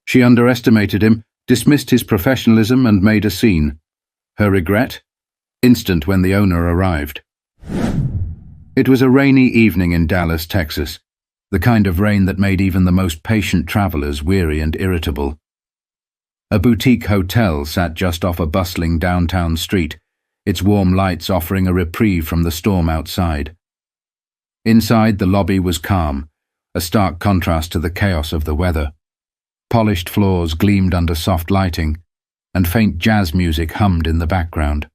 She underestimated him, dismissed his professionalism, and made a scene. Her regret? Instant when the owner arrived. It was a rainy evening in Dallas, Texas, the kind of rain that made even the most patient travelers weary and irritable. A boutique hotel sat just off a bustling downtown street, its warm lights offering a reprieve from the storm outside. Inside, the lobby was calm, a stark contrast to the chaos of the weather. Polished floors gleamed under soft lighting, and faint jazz music hummed in the background.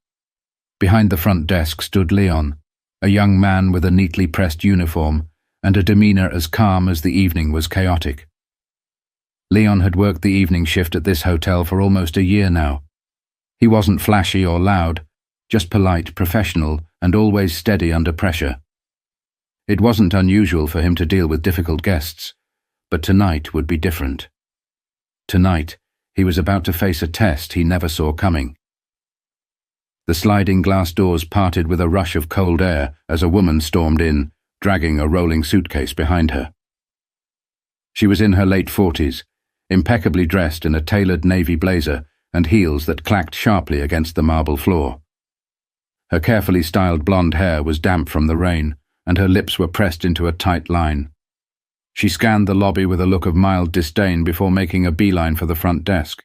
Behind the front desk stood Leon, a young man with a neatly pressed uniform and a demeanor as calm as the evening was chaotic. Leon had worked the evening shift at this hotel for almost a year now. He wasn't flashy or loud, just polite, professional, and always steady under pressure. It wasn't unusual for him to deal with difficult guests, but tonight would be different. Tonight, he was about to face a test he never saw coming. The sliding glass doors parted with a rush of cold air as a woman stormed in, dragging a rolling suitcase behind her. She was in her late 40s, impeccably dressed in a tailored navy blazer and heels that clacked sharply against the marble floor. Her carefully styled blonde hair was damp from the rain, and her lips were pressed into a tight line. She scanned the lobby with a look of mild disdain before making a beeline for the front desk.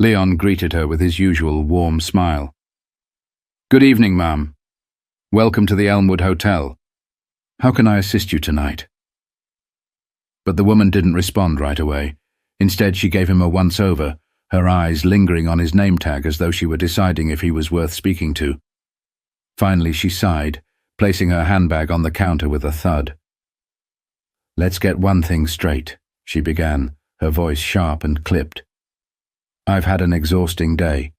Leon greeted her with his usual warm smile. "Good evening, ma'am. Welcome to the Elmwood Hotel. How can I assist you tonight?" But the woman didn't respond right away. Instead, she gave him a once-over, her eyes lingering on his name tag as though she were deciding if he was worth speaking to. Finally, she sighed, placing her handbag on the counter with a thud. "Let's get one thing straight," she began, her voice sharp and clipped. "I've had an exhausting day.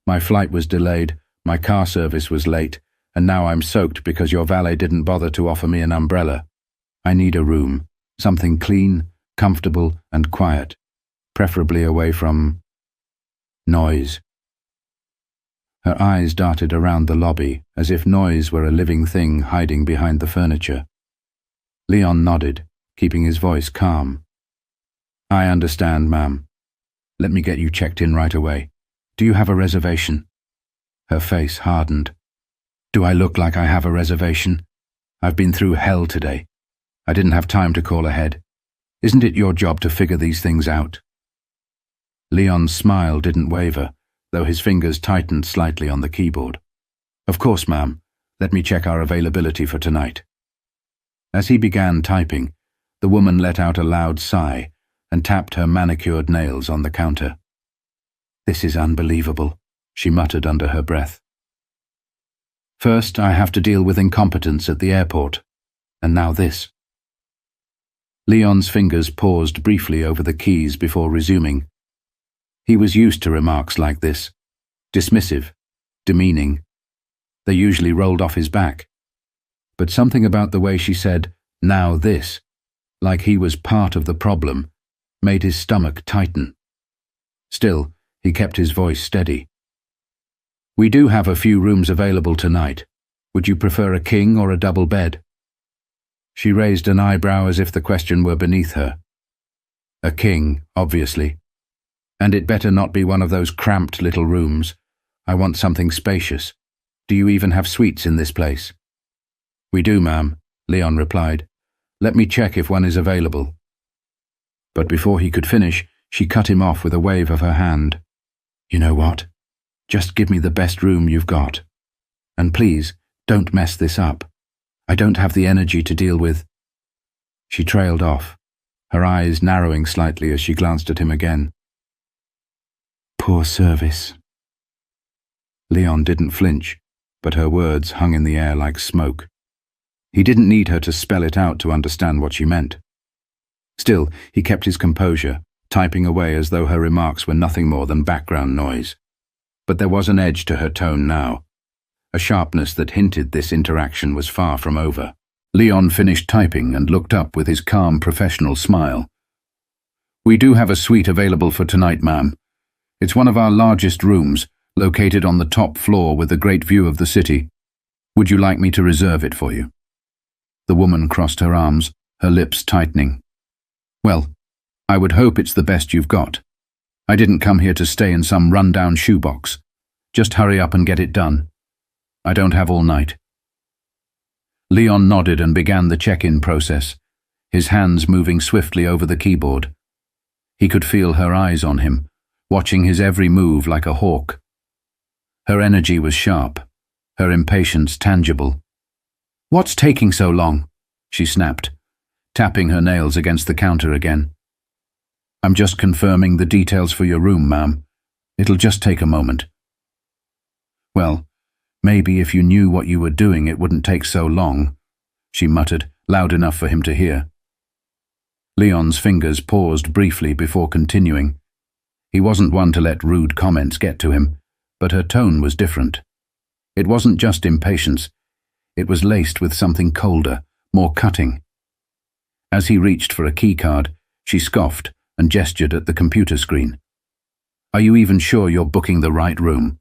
My flight was delayed, my car service was late, and now I'm soaked because your valet didn't bother to offer me an umbrella. I need a room, something clean, comfortable, and quiet, preferably away from noise." Her eyes darted around the lobby, as if noise were a living thing hiding behind the furniture. Leon nodded, keeping his voice calm. "I understand, ma'am. Let me get you checked in right away. Do you have a reservation?" Her face hardened. "Do I look like I have a reservation? I've been through hell today. I didn't have time to call ahead. Isn't it your job to figure these things out?" Leon's smile didn't waver, though his fingers tightened slightly on the keyboard. "Of course, ma'am. Let me check our availability for tonight." As he began typing, the woman let out a loud sigh and tapped her manicured nails on the counter. "This is unbelievable," she muttered under her breath. "First, I have to deal with incompetence at the airport, and now this." Leon's fingers paused briefly over the keys before resuming. He was used to remarks like this, dismissive, demeaning. They usually rolled off his back. But something about the way she said, "now this," like he was part of the problem, made his stomach tighten. Still, he kept his voice steady. "We do have a few rooms available tonight. Would you prefer a king or a double bed?" She raised an eyebrow as if the question were beneath her. "A king, obviously. And it better not be one of those cramped little rooms. I want something spacious. Do you even have suites in this place?" "We do, ma'am," Leon replied. "Let me check if one is available." But before he could finish, she cut him off with a wave of her hand. "You know what? Just give me the best room you've got. And please, don't mess this up. I don't have the energy to deal with—" She trailed off, her eyes narrowing slightly as she glanced at him again. "Poor service." Leon didn't flinch, but her words hung in the air like smoke. He didn't need her to spell it out to understand what she meant. Still, he kept his composure, typing away as though her remarks were nothing more than background noise. But there was an edge to her tone now, a sharpness that hinted this interaction was far from over. Leon finished typing and looked up with his calm, professional smile. "We do have a suite available for tonight, ma'am. It's one of our largest rooms, located on the top floor with a great view of the city. Would you like me to reserve it for you?" The woman crossed her arms, her lips tightening. "Well, I would hope it's the best you've got. I didn't come here to stay in some run-down shoebox. Just hurry up and get it done. I don't have all night." Leon nodded and began the check-in process, his hands moving swiftly over the keyboard. He could feel her eyes on him, watching his every move like a hawk. Her energy was sharp, her impatience tangible. "What's taking so long?" she snapped, tapping her nails against the counter again. "I'm just confirming the details for your room, ma'am. It'll just take a moment." "Well, maybe if you knew what you were doing it wouldn't take so long," she muttered, loud enough for him to hear. Leon's fingers paused briefly before continuing. He wasn't one to let rude comments get to him, but her tone was different. It wasn't just impatience, it was laced with something colder, more cutting. As he reached for a keycard, she scoffed and gestured at the computer screen. "Are you even sure you're booking the right room?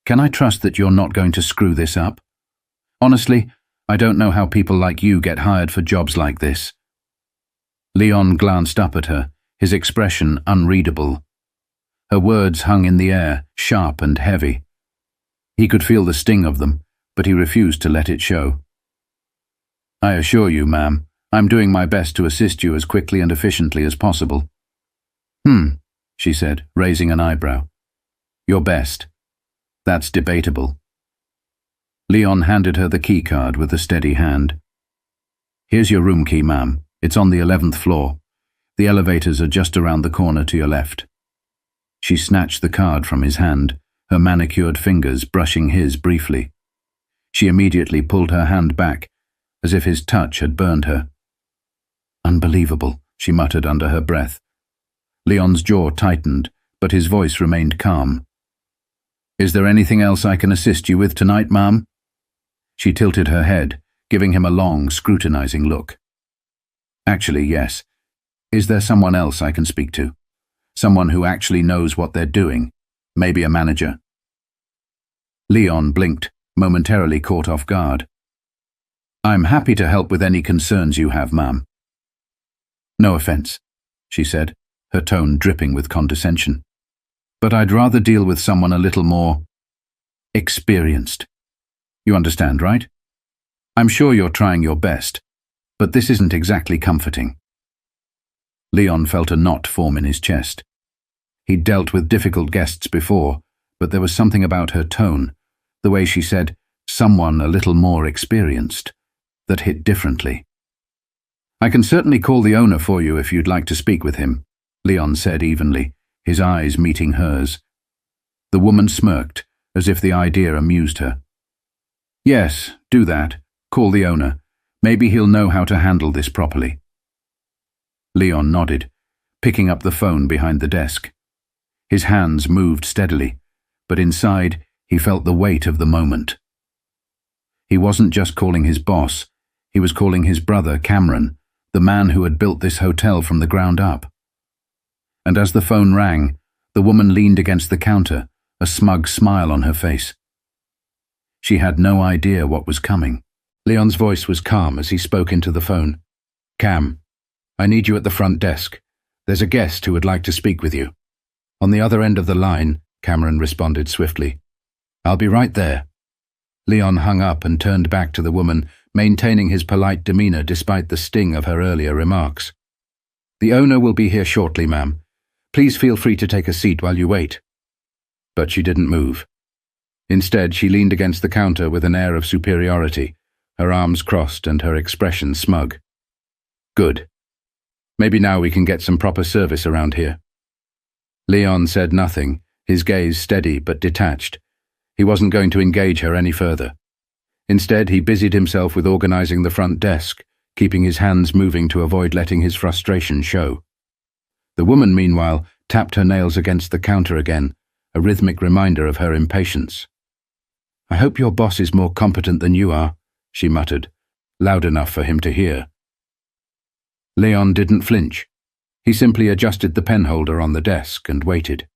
Can I trust that you're not going to screw this up? Honestly, I don't know how people like you get hired for jobs like this." Leon glanced up at her, his expression unreadable. Her words hung in the air, sharp and heavy. He could feel the sting of them, but he refused to let it show. "I assure you, ma'am, I'm doing my best to assist you as quickly and efficiently as possible." She said, raising an eyebrow. "Your best. That's debatable." Leon handed her the keycard with a steady hand. "Here's your room key, ma'am. It's on the 11th floor. The elevators are just around the corner to your left." She snatched the card from his hand, her manicured fingers brushing his briefly. She immediately pulled her hand back, as if his touch had burned her. "Unbelievable," she muttered under her breath. Leon's jaw tightened, but his voice remained calm. "Is there anything else I can assist you with tonight, ma'am?" She tilted her head, giving him a long, scrutinizing look. "Actually, yes. Is there someone else I can speak to? Someone who actually knows what they're doing? Maybe a manager?" Leon blinked, momentarily caught off guard. "I'm happy to help with any concerns you have, ma'am." "No offense," she said, her tone dripping with condescension. "But I'd rather deal with someone a little more experienced. You understand, right? I'm sure you're trying your best, but this isn't exactly comforting." Leon felt a knot form in his chest. He'd dealt with difficult guests before, but there was something about her tone, the way she said, "someone a little more experienced," that hit differently. "I can certainly call the owner for you if you'd like to speak with him," Leon said evenly, his eyes meeting hers. The woman smirked, as if the idea amused her. "Yes, do that. Call the owner. Maybe he'll know how to handle this properly." Leon nodded, picking up the phone behind the desk. His hands moved steadily, but inside he felt the weight of the moment. He wasn't just calling his boss, he was calling his brother Cameron, the man who had built this hotel from the ground up. And as the phone rang, the woman leaned against the counter, a smug smile on her face. She had no idea what was coming. Leon's voice was calm as he spoke into the phone. "Cam, I need you at the front desk. There's a guest who would like to speak with you." "On the other end of the line," Cameron responded swiftly. "I'll be right there." Leon hung up and turned back to the woman, maintaining his polite demeanor despite the sting of her earlier remarks. "The owner will be here shortly, ma'am. Please feel free to take a seat while you wait." But she didn't move. Instead, she leaned against the counter with an air of superiority, her arms crossed and her expression smug. "Good. Maybe now we can get some proper service around here." Leon said nothing, his gaze steady but detached. He wasn't going to engage her any further. Instead, he busied himself with organizing the front desk, keeping his hands moving to avoid letting his frustration show. The woman, meanwhile, tapped her nails against the counter again, a rhythmic reminder of her impatience. "I hope your boss is more competent than you are," she muttered, loud enough for him to hear. Leon didn't flinch. He simply adjusted the penholder on the desk and waited.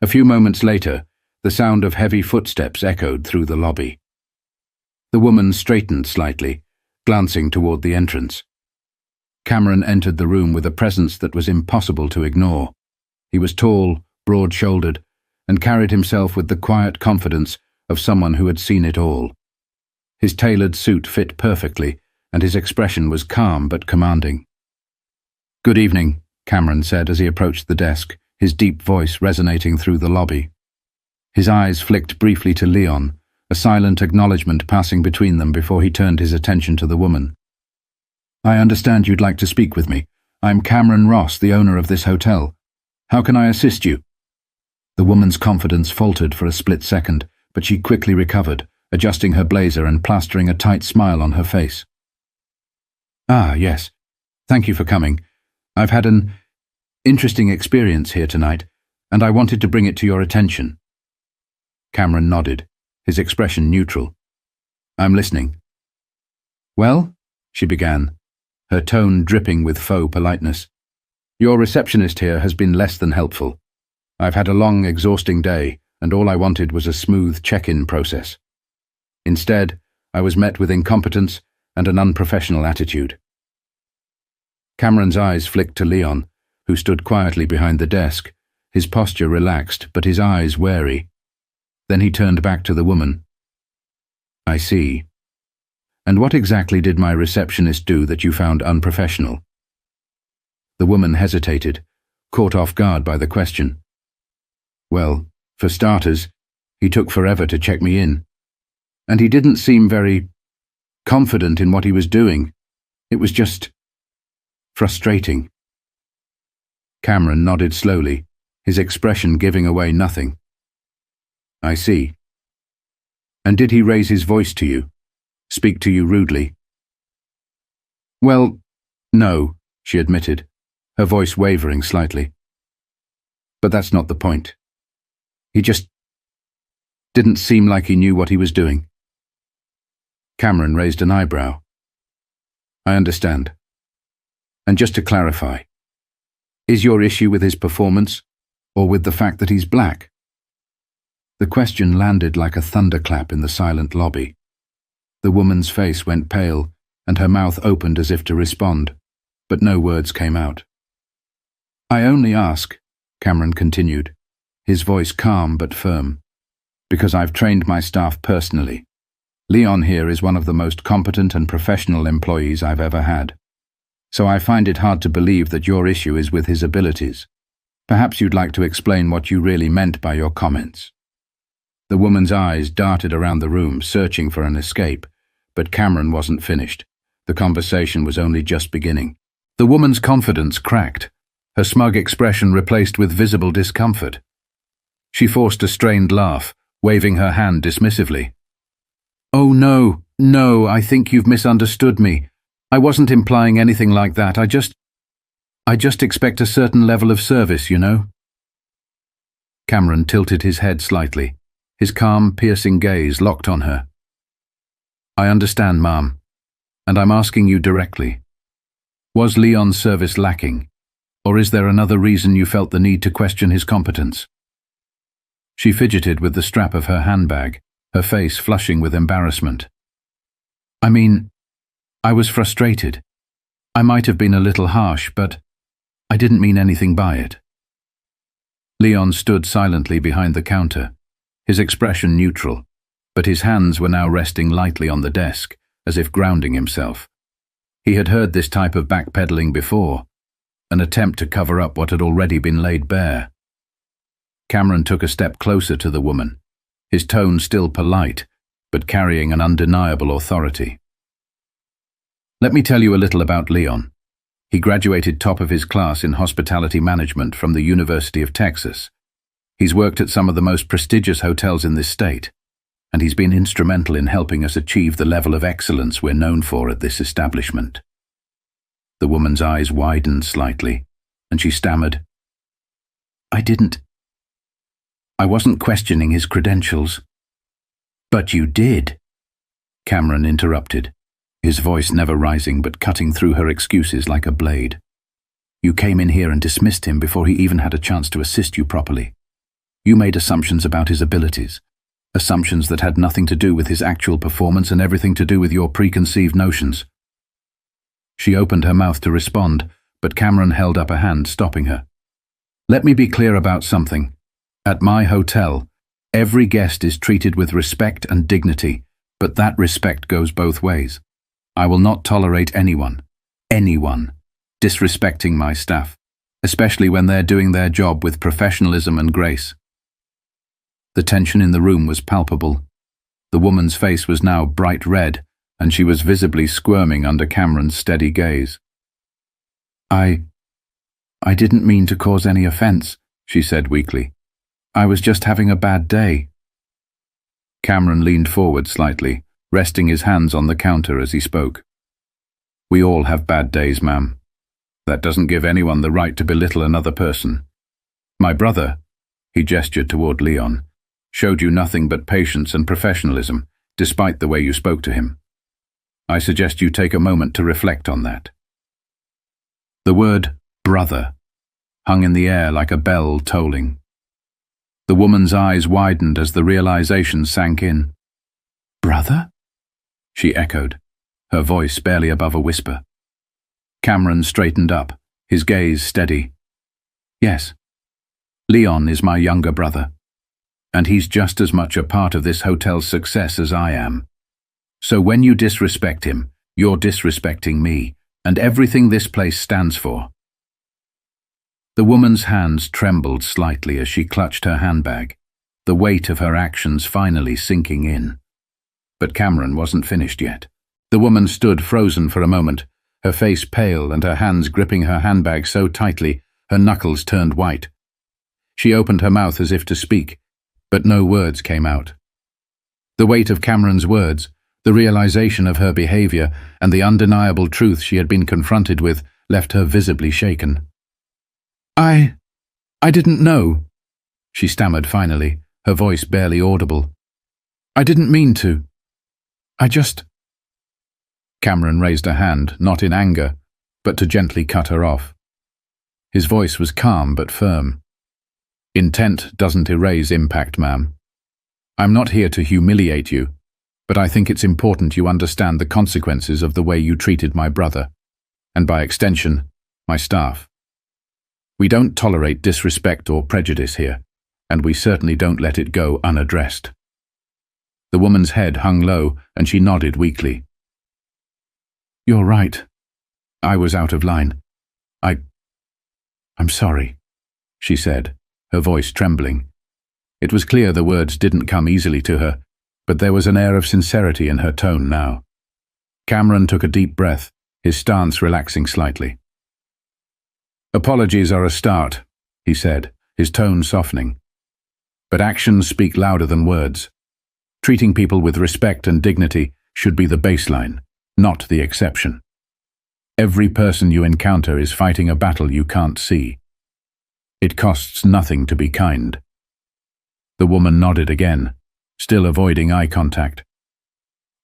A few moments later, the sound of heavy footsteps echoed through the lobby. The woman straightened slightly, glancing toward the entrance. Cameron entered the room with a presence that was impossible to ignore. He was tall, broad-shouldered, and carried himself with the quiet confidence of someone who had seen it all. His tailored suit fit perfectly, and his expression was calm but commanding. "Good evening," Cameron said as he approached the desk, his deep voice resonating through the lobby. His eyes flicked briefly to Leon, a silent acknowledgement passing between them before he turned his attention to the woman. "I understand you'd like to speak with me. I'm Cameron Ross, the owner of this hotel. How can I assist you?" The woman's confidence faltered for a split second, but she quickly recovered, adjusting her blazer and plastering a tight smile on her face. "Ah, yes. Thank you for coming. I've had an interesting experience here tonight, and I wanted to bring it to your attention." Cameron nodded, his expression neutral. "I'm listening." "Well," she began, her tone dripping with faux politeness, "your receptionist here has been less than helpful. I've had a long, exhausting day, and all I wanted was a smooth check-in process. Instead, I was met with incompetence and an unprofessional attitude." Cameron's eyes flicked to Leon, who stood quietly behind the desk, his posture relaxed but his eyes wary. Then he turned back to the woman. "I see. And what exactly did my receptionist do that you found unprofessional?" The woman hesitated, caught off guard by the question. "Well, for starters, he took forever to check me in. And he didn't seem very confident in what he was doing. It was just frustrating." Cameron nodded slowly, his expression giving away nothing. "I see. And did he raise his voice to you? Speak to you rudely?" "Well, no," she admitted, her voice wavering slightly. "But that's not the point. He just didn't seem like he knew what he was doing." Cameron raised an eyebrow. "I understand. And just to clarify, is your issue with his performance, or with the fact that he's black?" The question landed like a thunderclap in the silent lobby. The woman's face went pale, and her mouth opened as if to respond, but no words came out. "I only ask," Cameron continued, his voice calm but firm, "because I've trained my staff personally. Leon here is one of the most competent and professional employees I've ever had. So I find it hard to believe that your issue is with his abilities. Perhaps you'd like to explain what you really meant by your comments." The woman's eyes darted around the room, searching for an escape, but Cameron wasn't finished. The conversation was only just beginning. The woman's confidence cracked, her smug expression replaced with visible discomfort. She forced a strained laugh, waving her hand dismissively. "Oh no, I think you've misunderstood me. I wasn't implying anything like that. I just expect a certain level of service, you know." Cameron tilted his head slightly, his calm, piercing gaze locked on her. "I understand, ma'am, and I'm asking you directly. Was Leon's service lacking, or is there another reason you felt the need to question his competence?" She fidgeted with the strap of her handbag, her face flushing with embarrassment. I was frustrated. I might have been a little harsh, but I didn't mean anything by it." Leon stood silently behind the counter, his expression neutral, but his hands were now resting lightly on the desk, as if grounding himself. He had heard this type of backpedaling before, an attempt to cover up what had already been laid bare. Cameron took a step closer to the woman, his tone still polite, but carrying an undeniable authority. "Let me tell you a little about Leon. He graduated top of his class in hospitality management from the University of Texas. He's worked at some of the most prestigious hotels in this state, and he's been instrumental in helping us achieve the level of excellence we're known for at this establishment." The woman's eyes widened slightly, and she stammered, I wasn't questioning his credentials." "But you did," Cameron interrupted, his voice never rising but cutting through her excuses like a blade. "You came in here and dismissed him before he even had a chance to assist you properly. You made assumptions about his abilities, assumptions that had nothing to do with his actual performance and everything to do with your preconceived notions." She opened her mouth to respond, but Cameron held up a hand, stopping her. Let me be clear about something. At my hotel, every guest is treated with respect and dignity, but that respect goes both ways. I will not tolerate anyone, disrespecting my staff, especially when they're doing their job with professionalism and grace. The tension in the room was palpable. The woman's face was now bright red, and she was visibly squirming under Cameron's steady gaze. I didn't mean to cause any offense, she said weakly. I was just having a bad day. Cameron leaned forward slightly, resting his hands on the counter as he spoke. We all have bad days, ma'am. That doesn't give anyone the right to belittle another person. My brother, he gestured toward Leon, showed you nothing but patience and professionalism, despite the way you spoke to him. I suggest you take a moment to reflect on that. The word brother hung in the air like a bell tolling. The woman's eyes widened as the realization sank in. Brother? She echoed, her voice barely above a whisper. Cameron straightened up, his gaze steady. Yes, Leon is my younger brother, and he's just as much a part of this hotel's success as I am. So when you disrespect him, you're disrespecting me, and everything this place stands for. The woman's hands trembled slightly as she clutched her handbag, the weight of her actions finally sinking in. But Cameron wasn't finished yet. The woman stood frozen for a moment, her face pale and her hands gripping her handbag so tightly her knuckles turned white. She opened her mouth as if to speak, but no words came out. The weight of Cameron's words, the realization of her behavior, and the undeniable truth she had been confronted with left her visibly shaken. I didn't know, she stammered finally, her voice barely audible. I didn't mean to. Cameron raised a hand, not in anger, but to gently cut her off. His voice was calm but firm. Intent doesn't erase impact, ma'am. I'm not here to humiliate you, but I think it's important you understand the consequences of the way you treated my brother, and by extension, my staff. We don't tolerate disrespect or prejudice here, and we certainly don't let it go unaddressed. The woman's head hung low, and she nodded weakly. You're right. I was out of line. I'm sorry, she said, her voice trembling. It was clear the words didn't come easily to her, but there was an air of sincerity in her tone now. Cameron took a deep breath, his stance relaxing slightly. Apologies are a start, he said, his tone softening. But actions speak louder than words. Treating people with respect and dignity should be the baseline, not the exception. Every person you encounter is fighting a battle you can't see. It costs nothing to be kind. The woman nodded again, still avoiding eye contact.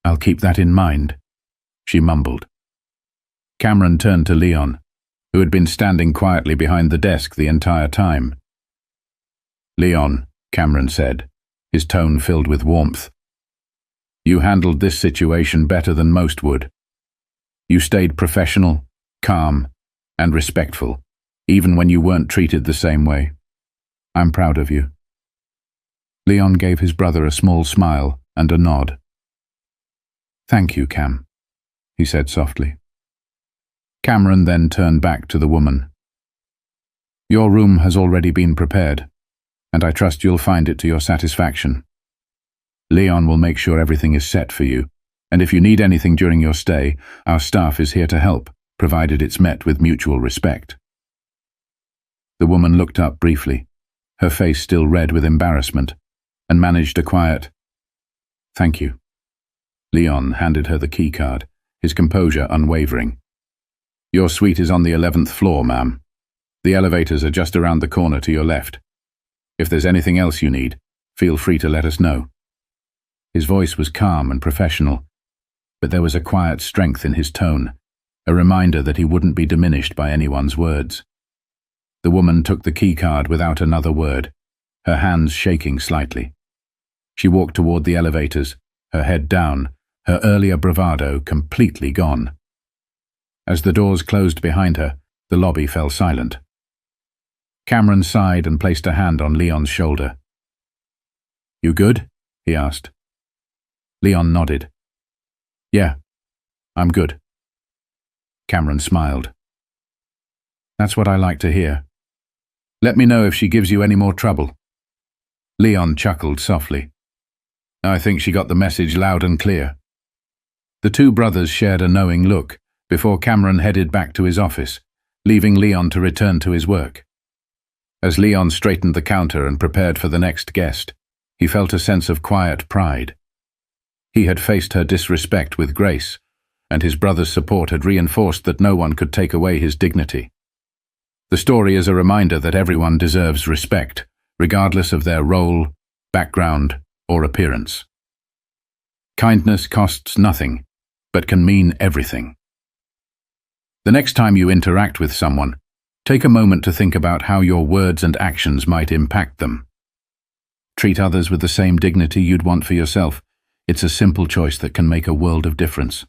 I'll keep that in mind, she mumbled. Cameron turned to Leon, who had been standing quietly behind the desk the entire time. Leon, Cameron said, his tone filled with warmth. You handled this situation better than most would. You stayed professional, calm, and respectful, even when you weren't treated the same way. I'm proud of you. Leon gave his brother a small smile and a nod. Thank you, Cam, he said softly. Cameron then turned back to the woman. Your room has already been prepared, and I trust you'll find it to your satisfaction. Leon will make sure everything is set for you, and if you need anything during your stay, our staff is here to help, provided it's met with mutual respect. The woman looked up briefly, her face still red with embarrassment, and managed a quiet, "Thank you." Leon handed her the key card, his composure unwavering. Your suite is on the 11th floor, ma'am. The elevators are just around the corner to your left. If there's anything else you need, feel free to let us know. His voice was calm and professional, but there was a quiet strength in his tone, a reminder that he wouldn't be diminished by anyone's words. The woman took the key card without another word, her hands shaking slightly. She walked toward the elevators, her head down, her earlier bravado completely gone. As the doors closed behind her, the lobby fell silent. Cameron sighed and placed a hand on Leon's shoulder. "You good?" he asked. Leon nodded. "Yeah, I'm good." Cameron smiled. "That's what I like to hear. Let me know if she gives you any more trouble." Leon chuckled softly. "I think she got the message loud and clear." The two brothers shared a knowing look before Cameron headed back to his office, leaving Leon to return to his work. As Leon straightened the counter and prepared for the next guest, he felt a sense of quiet pride. He had faced her disrespect with grace, and his brother's support had reinforced that no one could take away his dignity. The story is a reminder that everyone deserves respect, regardless of their role, background, or appearance. Kindness costs nothing, but can mean everything. The next time you interact with someone, take a moment to think about how your words and actions might impact them. Treat others with the same dignity you'd want for yourself. It's a simple choice that can make a world of difference.